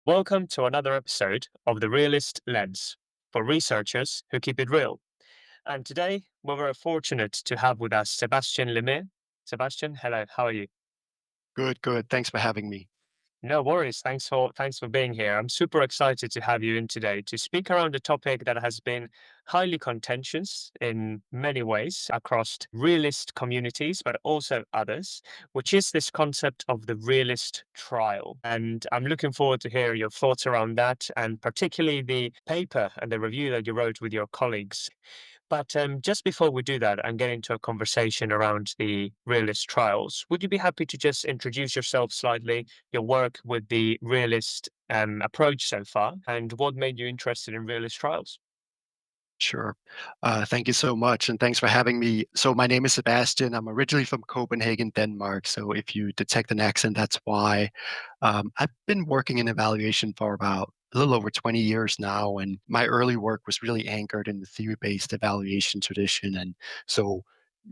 Welcome to another episode of the Realist Lens for researchers who keep it real. And today we're very fortunate to have with us Sebastian Lemire. Sebastian, hello, how are you? Good, good. Thanks for having me. No worries. Thanks for being here. I'm super excited to have you in today to speak around a topic that has been highly contentious in many ways across realist communities, but also others, which is this concept of the realist trial. And I'm looking forward to hear your thoughts around that, and particularly the paper and the review that you wrote with your colleagues. But just before we do that and get into a conversation around the realist trials, would you be happy to just introduce yourself slightly, your work with the realist approach so far, and what made you interested in realist trials? Sure. Thank you so much, and thanks for having me. So my name is Sebastian. I'm originally from Copenhagen, Denmark. So if you detect an accent, that's why. I've been working in evaluation for about a little over 20 years now, and my early work was really anchored in the theory-based evaluation tradition, and so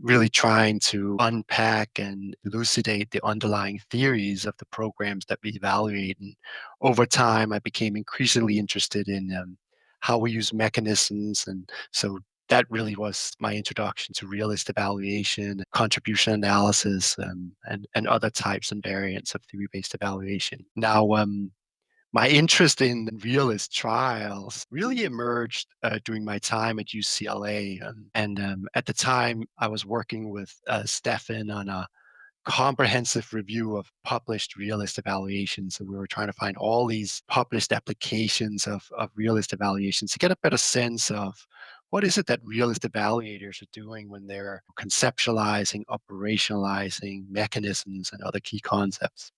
really trying to unpack and elucidate the underlying theories of the programs that we evaluate. And over time, I became increasingly interested in how we use mechanisms. And so that really was my introduction to realist evaluation, contribution analysis, and other types and variants of theory-based evaluation. Now, my interest in realist trials really emerged during my time at UCLA. And at the time, I was working with Stefan on a comprehensive review of published realist evaluations. And we were trying to find all these published applications of realist evaluations to get a better sense of what is it that realist evaluators are doing when they're conceptualizing, operationalizing mechanisms and other key concepts.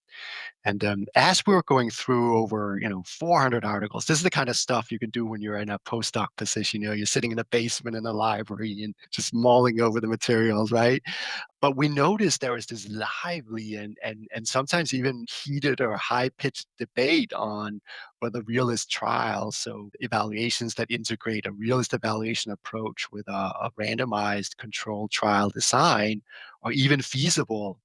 And as we were going through over, 400 articles, this is the kind of stuff you can do when you're in a postdoc position. You're sitting in a basement in a library and just mulling over the materials, right? But we noticed there was this lively and sometimes even heated or high-pitched debate on whether realist trials, so evaluations that integrate a realist evaluation approach with a randomized controlled trial design, are even feasible.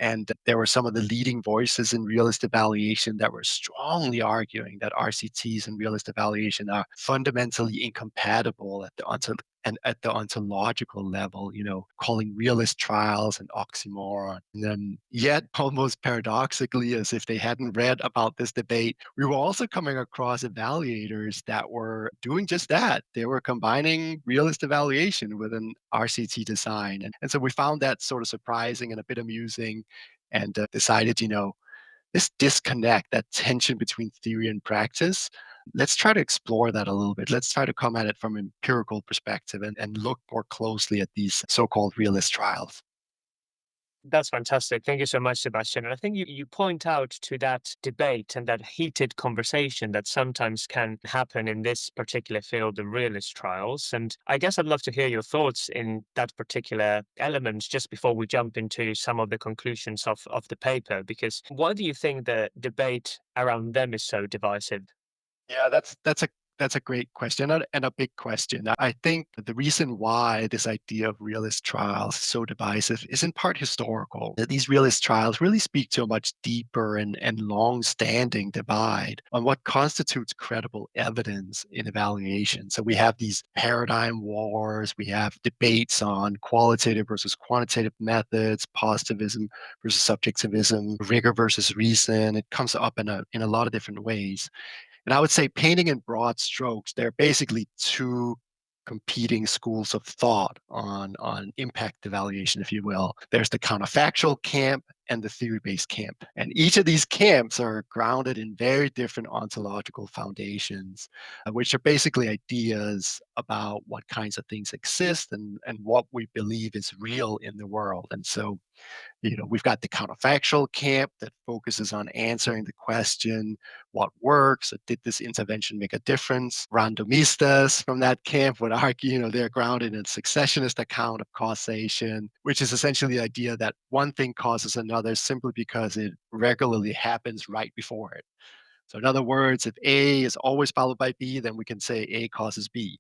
And there were some of the leading voices in realist evaluation that were strongly arguing that RCTs and realist evaluation are fundamentally incompatible and at the ontological level, calling realist trials an oxymoron. And then, yet, almost paradoxically, as if they hadn't read about this debate, we were also coming across evaluators that were doing just that. They were combining realist evaluation with an RCT design. And so we found that sort of surprising and a bit amusing, and decided, this disconnect, that tension between theory and practice, let's try to explore that a little bit. Let's try to come at it from an empirical perspective and look more closely at these so-called realist trials. That's fantastic. Thank you so much, Sebastian. And I think you point out to that debate and that heated conversation that sometimes can happen in this particular field of realist trials. And I guess I'd love to hear your thoughts in that particular element just before we jump into some of the conclusions of the paper, because why do you think the debate around them is so divisive? Yeah, that's a great question and a big question. I think the reason why this idea of realist trials is so divisive is in part historical. That these realist trials really speak to a much deeper and long-standing divide on what constitutes credible evidence in evaluation. So we have these paradigm wars, we have debates on qualitative versus quantitative methods, positivism versus subjectivism, rigor versus reason. It comes up in a lot of different ways. And I would say painting in broad strokes, there are basically two competing schools of thought on impact evaluation, if you will. There's the counterfactual camp and the theory-based camp. And each of these camps are grounded in very different ontological foundations, which are basically ideas about what kinds of things exist and what we believe is real in the world. And so we've got the counterfactual camp that focuses on answering the question, what works? Or did this intervention make a difference? Randomistas from that camp would argue, they're grounded in a successionist account of causation, which is essentially the idea that one thing causes another simply because it regularly happens right before it. So in other words, if A is always followed by B, then we can say A causes B.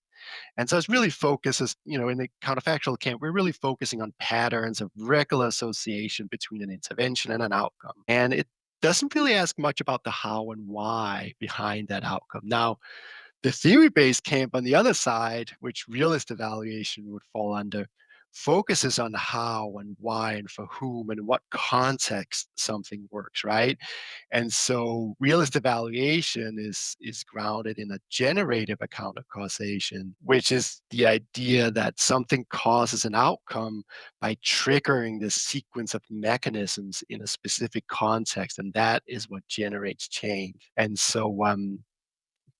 And so it's really focuses, in the counterfactual camp, we're really focusing on patterns of regular association between an intervention and an outcome. And it doesn't really ask much about the how and why behind that outcome. Now, the theory-based camp on the other side, which realist evaluation would fall under, focuses on how and why and for whom and what context something works, right? And so realist evaluation is grounded in a generative account of causation, which is the idea that something causes an outcome by triggering this sequence of mechanisms in a specific context, and that is what generates change. And so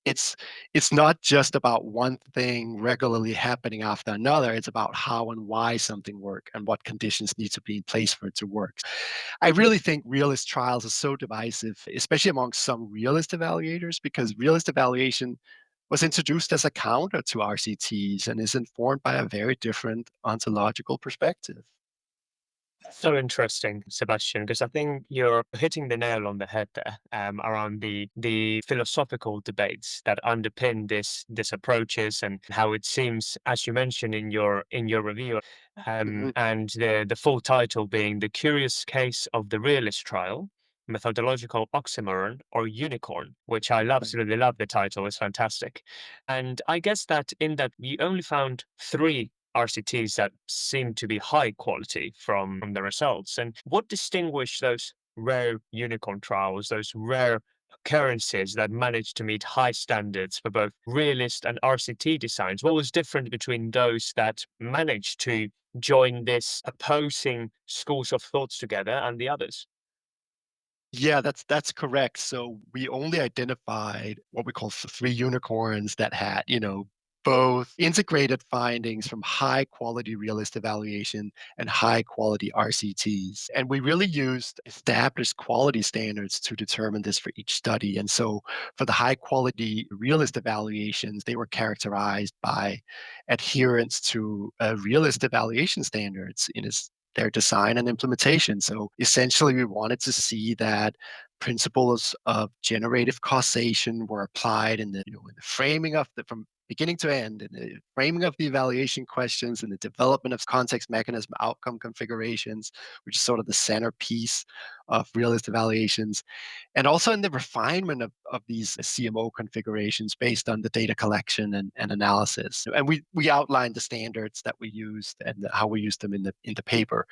it's it's not just about one thing regularly happening after another. It's about how and why something work and what conditions need to be in place for it to work. I really think realist trials are so divisive, especially among some realist evaluators, because realist evaluation was introduced as a counter to RCTs and is informed by a very different ontological perspective. So interesting, Sebastian, because I think you're hitting the nail on the head there, around the philosophical debates that underpin this approaches and how it seems, as you mentioned in your review, Mhm. and the full title being "The Curious Case of the Realist Trial: Methodological Oxymoron or Unicorn," which I Right. absolutely love. The title is fantastic, and I guess that in that we only found three RCTs that seem to be high quality from the results. And what distinguished those rare unicorn trials, those rare occurrences that managed to meet high standards for both realist and RCT designs? What was different between those that managed to join this opposing schools of thoughts together and the others? Yeah, that's correct. So we only identified what we call three unicorns that had, both integrated findings from high quality realist evaluation and high quality RCTs. And we really used established quality standards to determine this for each study. And so for the high quality realist evaluations, they were characterized by adherence to realist evaluation standards in their design and implementation. So essentially, we wanted to see that principles of generative causation were applied in the framing of the from beginning to end, in the framing of the evaluation questions and the development of context mechanism outcome configurations, which is sort of the centerpiece of realist evaluations, and also in the refinement of these CMO configurations based on the data collection and analysis. And we outlined the standards that we used and how we used them in the paper.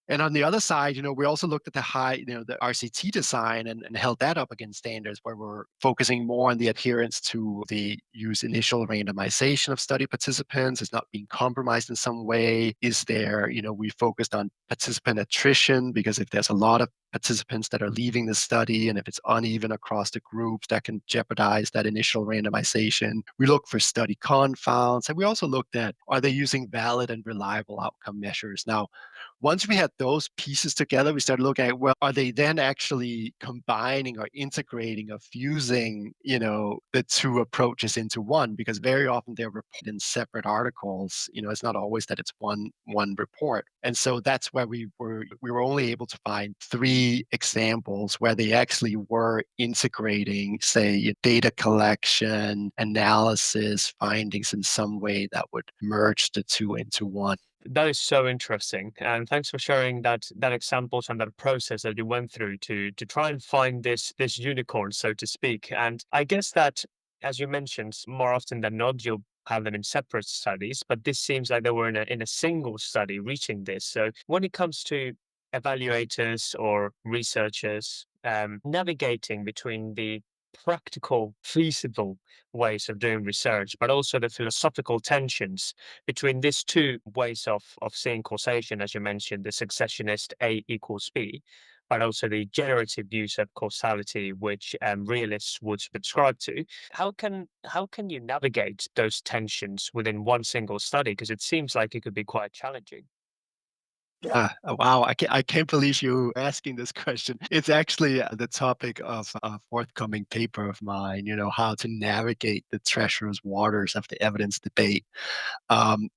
And on the other side, we also looked at the RCT design and held that up against standards where we're focusing more on the adherence to the use initial randomization of study participants is not being compromised in some way. Is there, we focused on participant attrition because if there's a lot of participants that are leaving the study and if it's uneven across the groups, that can jeopardize that initial randomization. We look for study confounds and we also looked at are they using valid and reliable outcome measures. Now, once we had those pieces together, we started looking at, well, are they then actually combining or integrating or fusing, the two approaches into one? Because very often they're reported in separate articles. It's not always that it's one report. And so that's where we were only able to find three examples where they actually were integrating, say, data collection, analysis, findings in some way that would merge the two into one. That is so interesting, and thanks for sharing that examples and that process that you went through to try and find this unicorn, so to speak. And I guess that, as you mentioned, more often than not, you'll have them in separate studies, but this seems like they were in a single study reaching this. So when it comes to evaluators or researchers navigating between the practical, feasible ways of doing research, but also the philosophical tensions between these two ways of seeing causation, as you mentioned, the successionist A equals B, but also the generative use of causality, which realists would subscribe to. How can you navigate those tensions within one single study? Because it seems like it could be quite challenging. Yeah. Wow. I can't believe you asking this question. It's actually the topic of a forthcoming paper of mine, how to navigate the treacherous waters of the evidence debate. I'm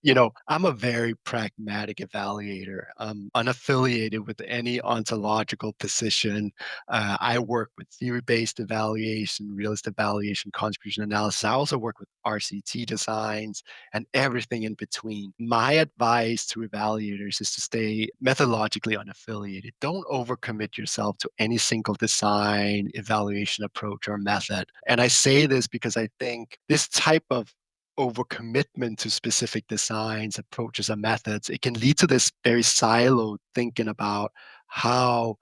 a very pragmatic evaluator. I'm unaffiliated with any ontological position. I work with theory-based evaluation, realist evaluation, contribution analysis. I also work with RCT designs and everything in between. My advice to evaluators is to stay say methodologically unaffiliated. Don't overcommit yourself to any single design, evaluation approach, or method. And I say this because I think this type of overcommitment to specific designs, approaches, and methods, it can lead to this very siloed thinking about how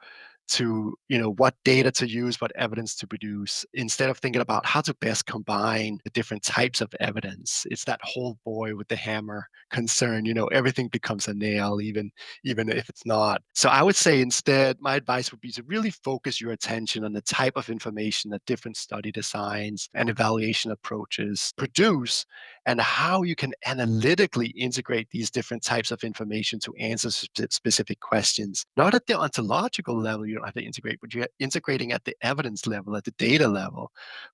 to, what data to use, what evidence to produce, instead of thinking about how to best combine the different types of evidence. It's that whole boy with the hammer concern, everything becomes a nail, even if it's not. So I would say instead, my advice would be to really focus your attention on the type of information that different study designs and evaluation approaches produce, and how you can analytically integrate these different types of information to answer specific questions. Not at the ontological level, you don't have to integrate, but you're integrating at the evidence level, at the data level.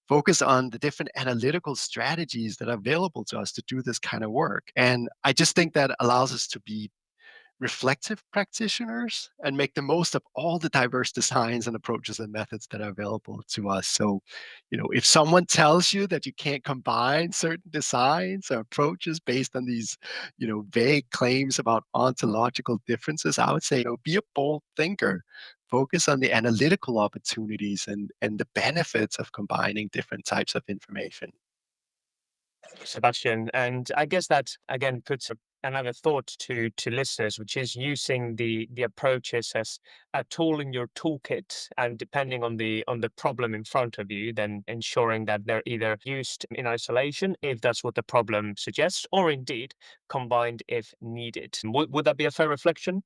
Focus on the different analytical strategies that are available to us to do this kind of work. And I just think that allows us to be reflective practitioners and make the most of all the diverse designs and approaches and methods that are available to us. So, if someone tells you that you can't combine certain designs or approaches based on these, vague claims about ontological differences, I would say, be a bold thinker. Focus on the analytical opportunities and the benefits of combining different types of information. Sebastian. And I guess that again puts another thought to listeners, which is using the approaches as a tool in your toolkit, and depending on the problem in front of you, then ensuring that they're either used in isolation if that's what the problem suggests, or indeed combined if needed. Would that be a fair reflection?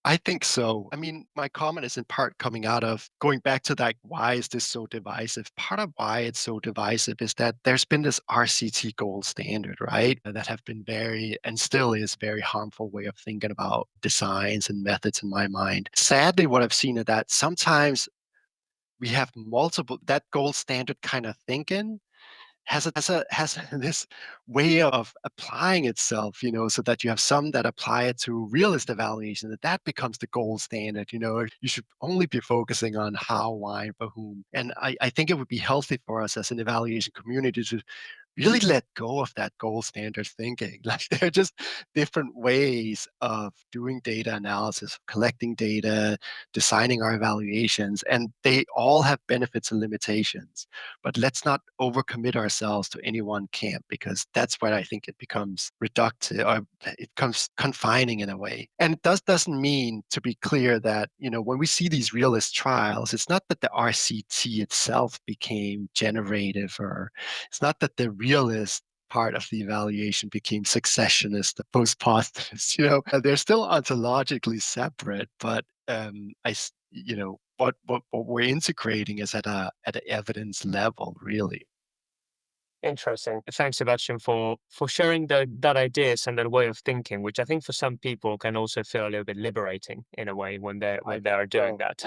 I think so. I mean, my comment is in part coming out of going back to that, why is this so divisive? Part of why it's so divisive is that there's been this RCT gold standard, right? That have been very, and still is very harmful way of thinking about designs and methods in my mind. Sadly, what I've seen is that sometimes we have multiple, that gold standard kind of thinking has this way of applying itself, so that you have some that apply it to realist evaluation, that becomes the gold standard. You should only be focusing on how, why, and for whom. And I think it would be healthy for us as an evaluation community to really let go of that gold standard thinking. Like, there are just different ways of doing data analysis, collecting data, designing our evaluations, and they all have benefits and limitations. But let's not overcommit ourselves to any one camp, because that's where I think it becomes reductive, or it becomes confining in a way. And it doesn't mean, to be clear, that when we see these realist trials, it's not that the RCT itself became generative, or it's not that the realist part of the evaluation became successionist, post-positivist. They're still ontologically separate, but what we're integrating is at an evidence level, really. Interesting. Thanks, Sebastian, for sharing that ideas and that way of thinking, which I think for some people can also feel a little bit liberating in a way when they I when they are doing so that.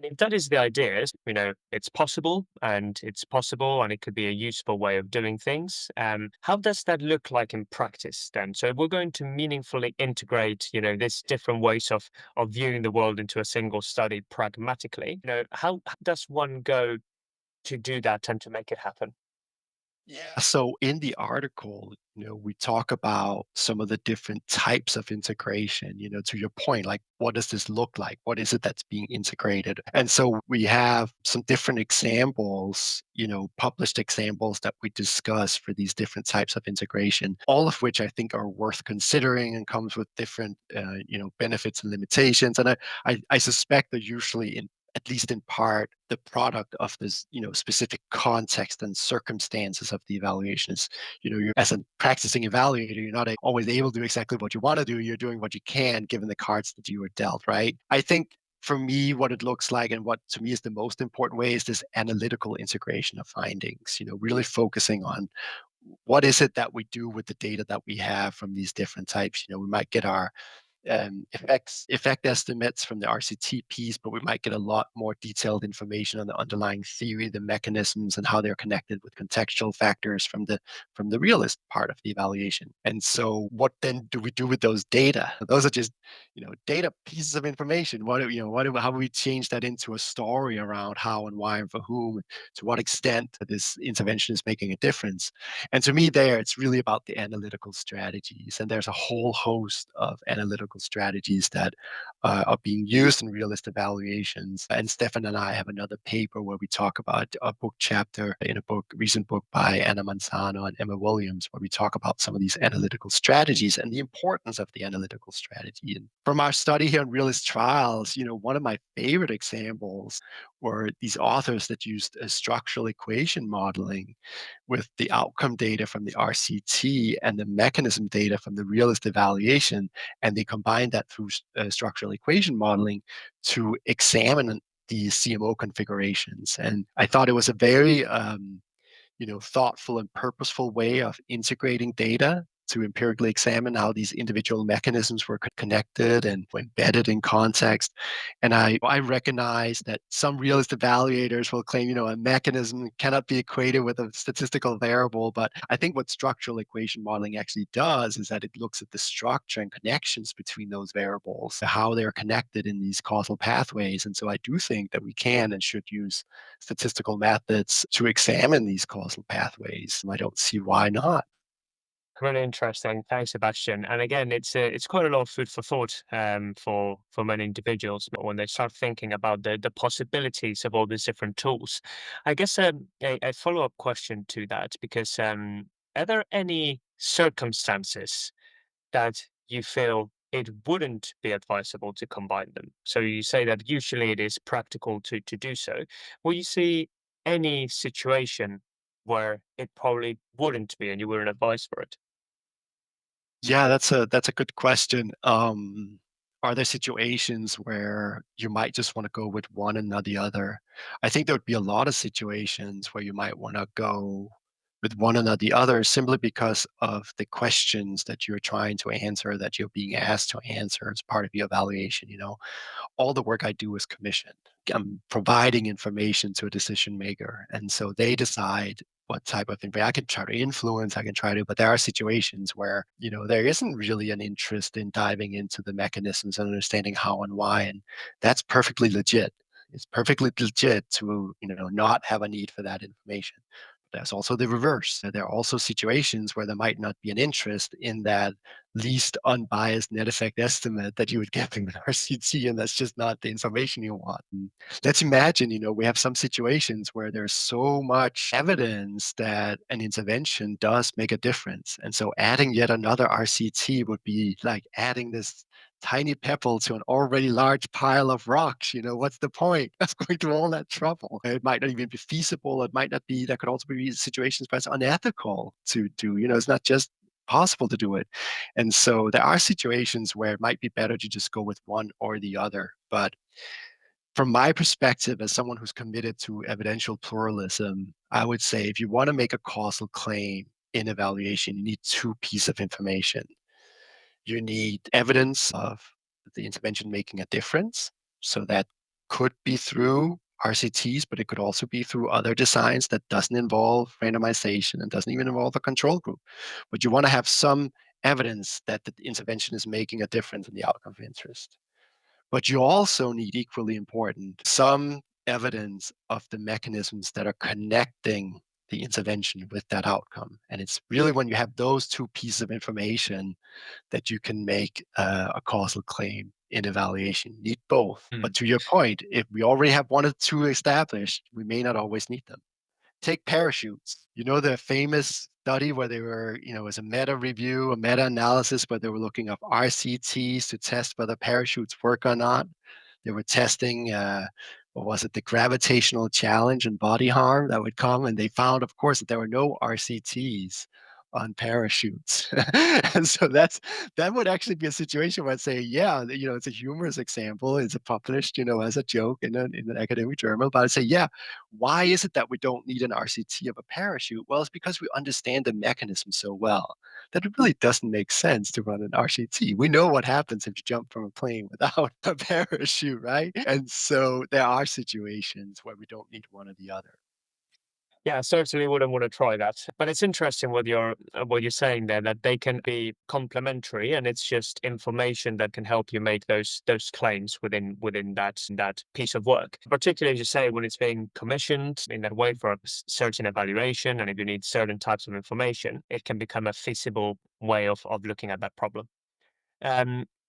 If that is the idea, it's possible, and it could be a useful way of doing things. How does that look like in practice then? So if we're going to meaningfully integrate, this different ways of viewing the world into a single study pragmatically, how does one go to do that and to make it happen? Yeah. So in the article, we talk about some of the different types of integration, to your point, like, what does this look like? What is it that's being integrated? And so we have some different examples, published examples that we discuss for these different types of integration, all of which I think are worth considering and comes with different, benefits and limitations. And I suspect they're usually, in at least in part, the product of this, specific context and circumstances of the evaluation. Is, you're, as a practicing evaluator, you're not always able to do exactly what you want to do. You're doing what you can given the cards that you were dealt, right? I think for me, what it looks like, and what to me is the most important way, is this analytical integration of findings, really focusing on what is it that we do with the data that we have from these different types. We might get our effect estimates from the RCT piece, but we might get a lot more detailed information on the underlying theory, the mechanisms, and how they're connected with contextual factors from the realist part of the evaluation. And so, what then do we do with those data? Those are just data pieces of information. How do we change that into a story around how and why and for whom, to what extent this intervention is making a difference? And to me, there, it's really about the analytical strategies. And there's a whole host of analytical methodological strategies that are being used in realist evaluations. And Stefan and I have another paper where we talk about a book chapter in a recent book by Anna Manzano and Emma Williams, where we talk about some of these analytical strategies and the importance of the analytical strategy. And from our study here on realist trials, one of my favorite examples were these authors that used a structural equation modeling with the outcome data from the RCT and the mechanism data from the realist evaluation, and they combined that through structural equation modeling to examine the CMO configurations. And I thought it was a very thoughtful and purposeful way of integrating data to empirically examine how these individual mechanisms were connected and embedded in context. And I recognize that some realist evaluators will claim, a mechanism cannot be equated with a statistical variable. But I think what structural equation modeling actually does is that it looks at the structure and connections between those variables, how they're connected in these causal pathways. And so I do think that we can and should use statistical methods to examine these causal pathways. I don't see why not. Really interesting. Thanks, Sebastian. And again, it's quite a lot of food for thought for many individuals when they start thinking about the possibilities of all these different tools. I guess a follow up question to that, because are there any circumstances that you feel it wouldn't be advisable to combine them? So you say that usually it is practical to do so. Will you see any situation where it probably wouldn't be and you wouldn't advise for it? Yeah, that's a good question. Are there situations where you might just want to go with one and not the other? I think there would be a lot of situations where you might want to go with one and not the other simply because of the questions that you're trying to answer, that you're being asked to answer as part of your evaluation. All the work I do is commissioned. I'm providing information to a decision maker. And so they decide what type of information I can try to influence, but there are situations where, there isn't really an interest in diving into the mechanisms and understanding how and why. And that's perfectly legit. It's perfectly legit to, not have a need for that information. There's also the reverse. There are also situations where there might not be an interest in that least unbiased net effect estimate that you would get from an RCT, and that's just not the information you want. And let's imagine, we have some situations where there's so much evidence that an intervention does make a difference. And so adding yet another RCT would be like adding this tiny pebble to an already large pile of rocks. What's the point of going through all that trouble? It might not even be feasible. It might not be, there could also be situations where it's unethical to do, it's not just possible to do it. And so there are situations where it might be better to just go with one or the other. But from my perspective, as someone who's committed to evidential pluralism, I would say if you want to make a causal claim in evaluation, you need two pieces of information. You need evidence of the intervention making a difference. So that could be through RCTs, but it could also be through other designs that doesn't involve randomization and doesn't even involve a control group. But you want to have some evidence that the intervention is making a difference in the outcome of interest. But you also need, equally important, some evidence of the mechanisms that are connecting the intervention with that outcome. And it's really when you have those two pieces of information that you can make a causal claim in evaluation. You need both. But to your point, if we already have one or two established, we may not always need them. Take parachutes. The famous study where they were, it was a meta review, a meta analysis where they were looking up RCTs to test whether parachutes work or not. They were testing, what was it, the gravitational challenge and body harm that would come. And they found, of course, that there were no RCTs on parachutes. And so that would actually be a situation where I'd say, yeah, it's a humorous example. It's published, as a joke in an academic journal. But I'd say, yeah, why is it that we don't need an RCT of a parachute? Well, it's because we understand the mechanism so well that it really doesn't make sense to run an RCT. We know what happens if you jump from a plane without a parachute, right? And so there are situations where we don't need one or the other. Yeah, I certainly wouldn't want to try that. But it's interesting what you're saying there, that they can be complementary, and it's just information that can help you make those claims within that piece of work. Particularly, as you say, when it's being commissioned in that way for a certain evaluation, and if you need certain types of information, it can become a feasible way of looking at that problem.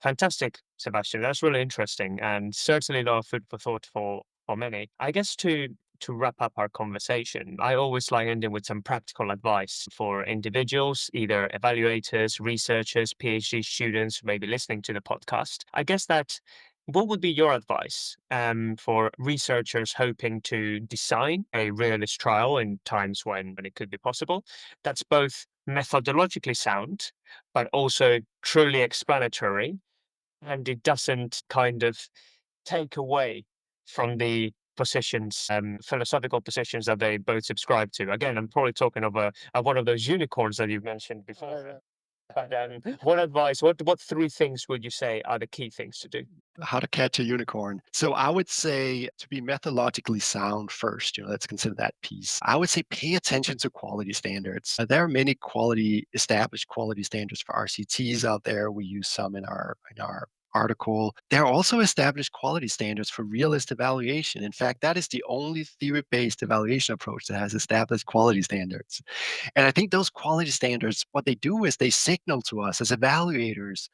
Fantastic, Sebastian. That's really interesting and certainly a lot of food for thought for many. I guess to wrap up our conversation, I always like ending with some practical advice for individuals, either evaluators, researchers, PhD students who may be listening to the podcast. I guess that what would be your advice for researchers hoping to design a realist trial in times when it could be possible? That's both methodologically sound, but also truly explanatory, and it doesn't kind of take away from the positions, philosophical positions that they both subscribe to. Again, I'm probably talking of one of those unicorns that you've mentioned before. But what advice? What three things would you say are the key things to do? How to catch a unicorn. So I would say to be methodologically sound first, let's consider that piece. I would say pay attention to quality standards. There are many established quality standards for RCTs out there. We use some in our article. There are also established quality standards for realist evaluation. In fact, that is the only theory-based evaluation approach that has established quality standards. And I think those quality standards, what they do is they signal to us as evaluators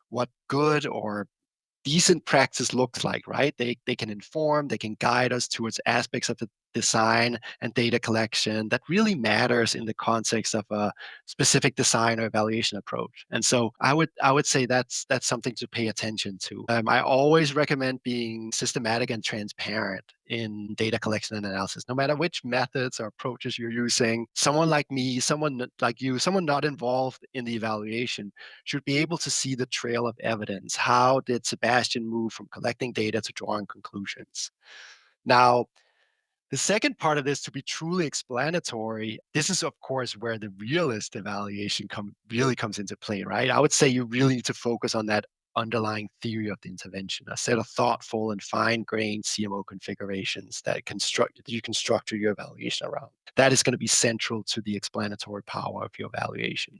what good or decent practice looks like, right? They can inform, they can guide us towards aspects of the design and data collection that really matters in the context of a specific design or evaluation approach. And so I would say that's something to pay attention to. I always recommend being systematic and transparent in data collection and analysis, no matter which methods or approaches you're using. Someone like me, like you, someone not involved in the evaluation should be able to see the trail of evidence. How did Sebastian move from collecting data to drawing conclusions? Now, the second part of this, to be truly explanatory, this is, of course, where the realist evaluation really comes into play, right? I would say you really need to focus on that underlying theory of the intervention, a set of thoughtful and fine-grained CMO configurations that you can structure your evaluation around. That is going to be central to the explanatory power of your evaluation.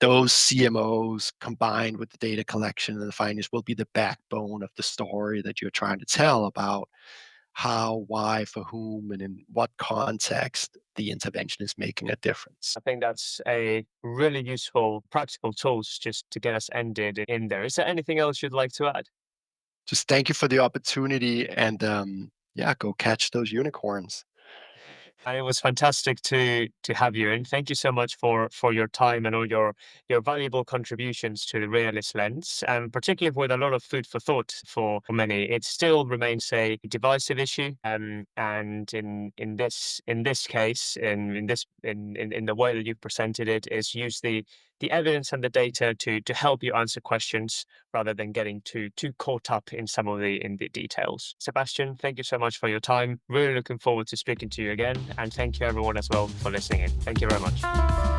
Those CMOs combined with the data collection and the findings will be the backbone of the story that you're trying to tell about how, why, for whom, and in what context the intervention is making a difference. I think that's a really useful practical tools just to get us ended in there. Is there anything else you'd like to add? Just thank you for the opportunity and yeah, go catch those unicorns. And it was fantastic to have you, and thank you so much for your time and all your valuable contributions to the Realist Lens, and particularly with a lot of food for thought for many. It still remains a divisive issue, and in this case, in the way that you've presented it, is use the evidence and the data to help you answer questions rather than getting too caught up in some of the details. Sebastian, thank you so much for your time. Really looking forward to speaking to you again, and thank you everyone as well for listening in. Thank you very much.